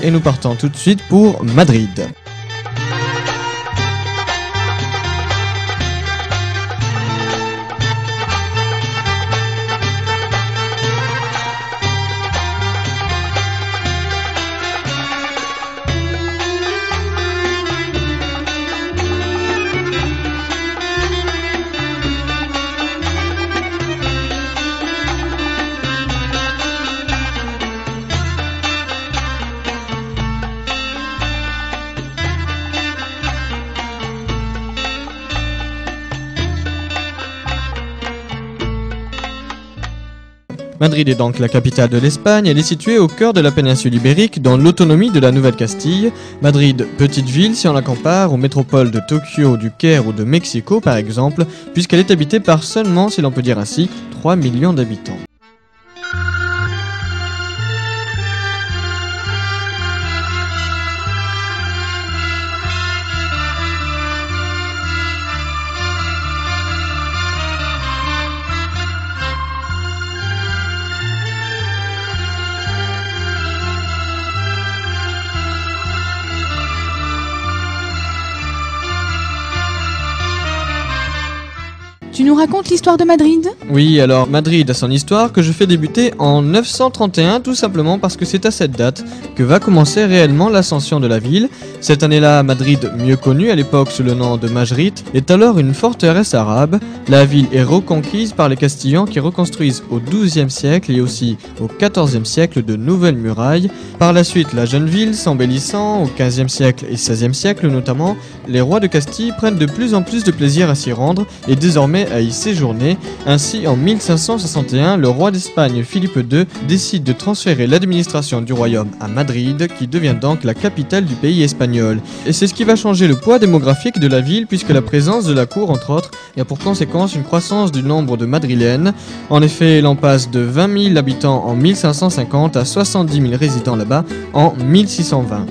et nous partons tout de suite pour Madrid. Madrid est donc la capitale de l'Espagne, elle est située au cœur de la péninsule ibérique dans l'autonomie de la Nouvelle-Castille. Madrid, petite ville si on la compare aux métropoles de Tokyo, du Caire ou de Mexico par exemple, puisqu'elle est habitée par seulement, si l'on peut dire ainsi, 3 millions d'habitants. Tu nous racontes l'histoire de Madrid ? Oui, alors Madrid a son histoire que je fais débuter en 931 tout simplement parce que c'est à cette date que va commencer réellement l'ascension de la ville. Cette année-là, Madrid, mieux connue à l'époque sous le nom de Majrit, est alors une forteresse arabe. La ville est reconquise par les Castillans qui reconstruisent au XIIe siècle et aussi au XIVe siècle de nouvelles murailles. Par la suite, la jeune ville s'embellissant au XVe siècle et XVIe siècle notamment, les rois de Castille prennent de plus en plus de plaisir à s'y rendre et désormais à y séjourner. Ainsi, en 1561, le roi d'Espagne Philippe II décide de transférer l'administration du royaume à Madrid, qui devient donc la capitale du pays espagnol. Et c'est ce qui va changer le poids démographique de la ville, puisque la présence de la cour, entre autres, a pour conséquence une croissance du nombre de Madrilènes. En effet, l'on passe de 20 000 habitants en 1550 à 70 000 résidents là-bas en 1620.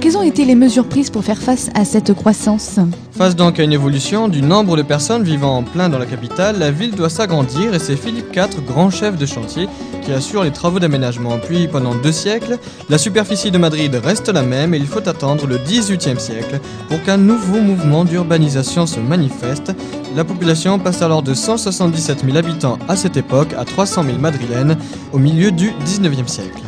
Quelles ont été les mesures prises pour faire face à cette croissance ? Face donc à une évolution du nombre de personnes vivant en plein dans la capitale, la ville doit s'agrandir et c'est Philippe IV, grand chef de chantier, qui assure les travaux d'aménagement. Puis pendant 2 siècles, la superficie de Madrid reste la même et il faut attendre le XVIIIe siècle pour qu'un nouveau mouvement d'urbanisation se manifeste. La population passe alors de 177 000 habitants à cette époque à 300 000 madrilènes au milieu du XIXe siècle.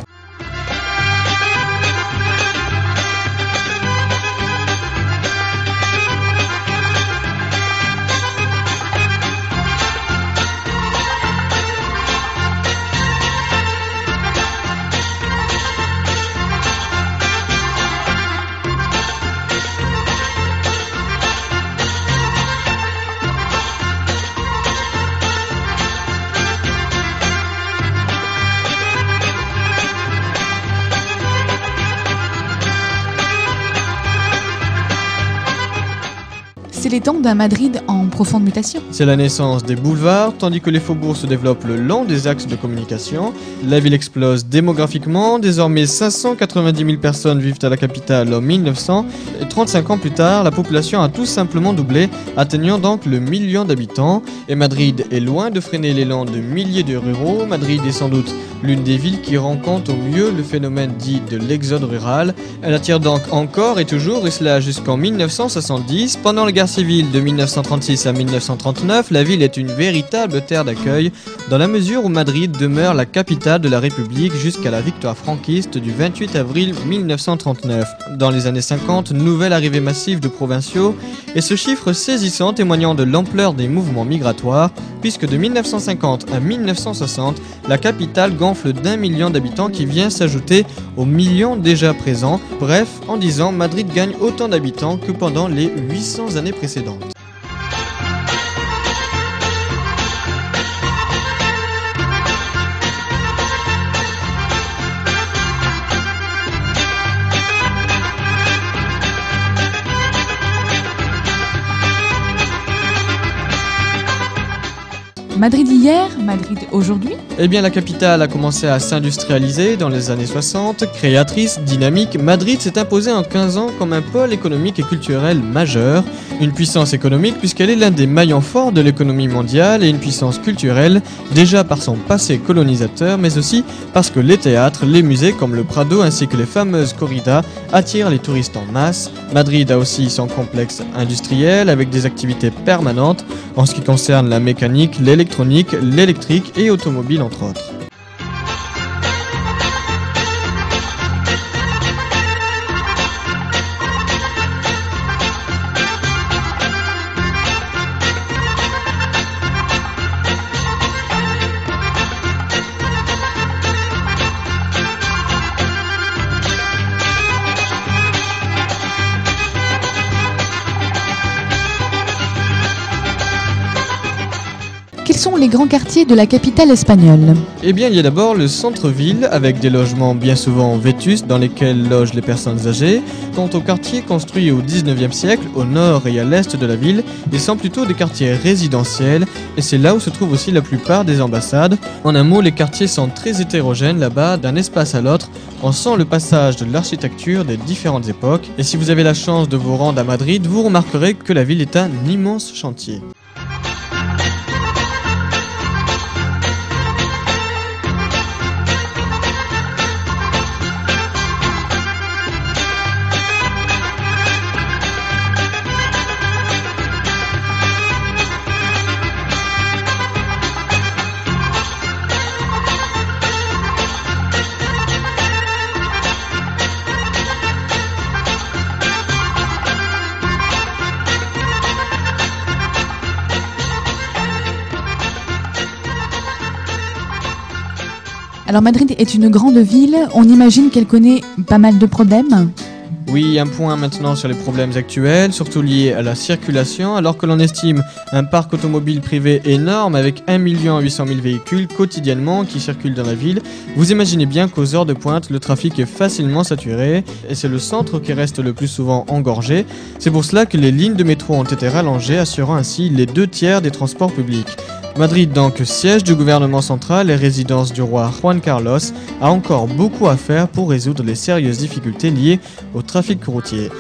C'est les temps d'un Madrid en profonde mutation. C'est la naissance des boulevards, tandis que les faubourgs se développent le long des axes de communication. La ville explose démographiquement, désormais 590 000 personnes vivent à la capitale en 1900, et 35 ans plus tard, la population a tout simplement doublé, atteignant donc le 1 million d'habitants. Et Madrid est loin de freiner l'élan de milliers de ruraux. Madrid est sans doute l'une des villes qui rencontre au mieux le phénomène dit de l'exode rural. Elle attire donc encore et toujours, et cela jusqu'en 1970. Pendant la guerre civile de 1936 à 1939, la ville est une véritable terre d'accueil, dans la mesure où Madrid demeure la capitale de la République jusqu'à la victoire franquiste du 28 avril 1939. Dans les années 50, nouvelle arrivée massive de provinciaux, et ce chiffre saisissant témoignant de l'ampleur des mouvements migratoires, puisque de 1950 à 1960, la capitale gonfle d'1 million d'habitants qui vient s'ajouter aux millions déjà présents. Bref, en 10 ans, Madrid gagne autant d'habitants que pendant les 800 années précédentes. Madrid hier, Madrid aujourd'hui? Eh bien, la capitale a commencé à s'industrialiser dans les années 60. Créatrice, dynamique, Madrid s'est imposée en 15 ans comme un pôle économique et culturel majeur. Une puissance économique puisqu'elle est l'un des maillons forts de l'économie mondiale et une puissance culturelle, déjà par son passé colonisateur, mais aussi parce que les théâtres, les musées comme le Prado ainsi que les fameuses corridas attirent les touristes en masse. Madrid a aussi son complexe industriel avec des activités permanentes en ce qui concerne la mécanique, l'électronique, l'électrique et automobile entre autres. Quels sont les grands quartiers de la capitale espagnole? Eh bien, il y a d'abord le centre-ville avec des logements bien souvent vétustes dans lesquels logent les personnes âgées. Quant aux quartiers construits au 19e siècle, au nord et à l'est de la ville, ils sont plutôt des quartiers résidentiels et c'est là où se trouvent aussi la plupart des ambassades. En un mot, les quartiers sont très hétérogènes là-bas, d'un espace à l'autre. On sent le passage de l'architecture des différentes époques. Et si vous avez la chance de vous rendre à Madrid, vous remarquerez que la ville est un immense chantier. Alors Madrid est une grande ville, on imagine qu'elle connaît pas mal de problèmes. Oui, un point maintenant sur les problèmes actuels, surtout liés à la circulation, alors que l'on estime un parc automobile privé énorme avec 1 800 000 véhicules quotidiennement qui circulent dans la ville. Vous imaginez bien qu'aux heures de pointe, le trafic est facilement saturé et c'est le centre qui reste le plus souvent engorgé. C'est pour cela que les lignes de métro ont été rallongées, assurant ainsi les 2/3 des transports publics. Madrid, donc siège du gouvernement central et résidence du roi Juan Carlos, a encore beaucoup à faire pour résoudre les sérieuses difficultés liées au trafic routier.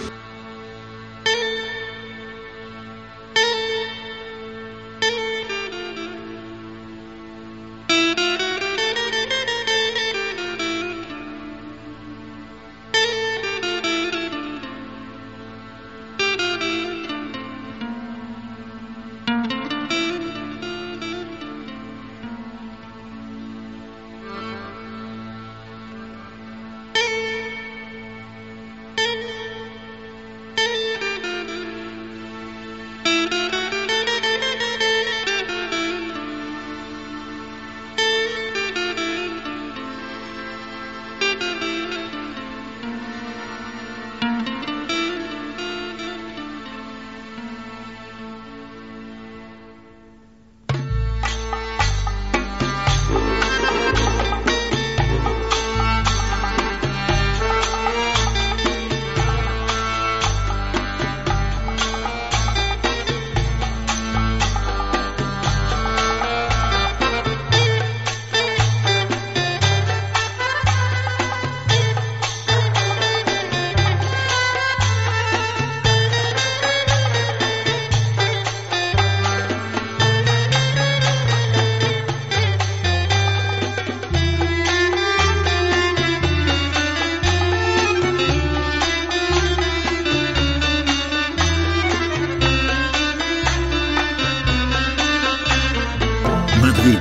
Madrid,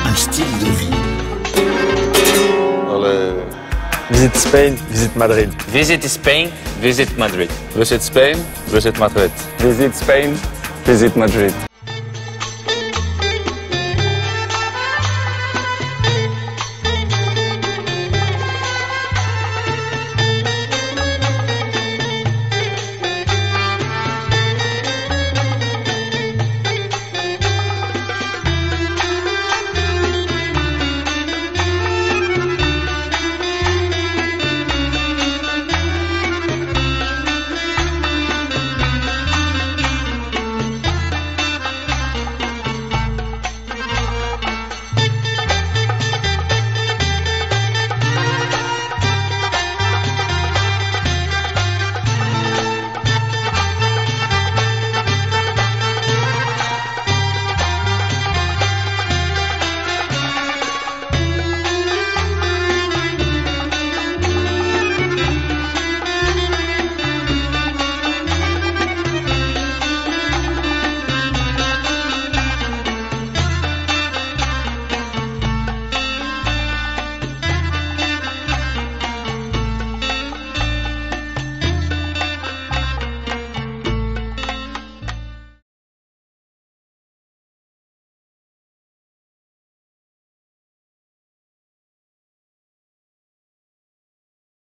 un style de vie. Visite Spain, visite Madrid. Visit Spain, visit Madrid. Visit Spain, visit Madrid. Visite Spain, visite Madrid.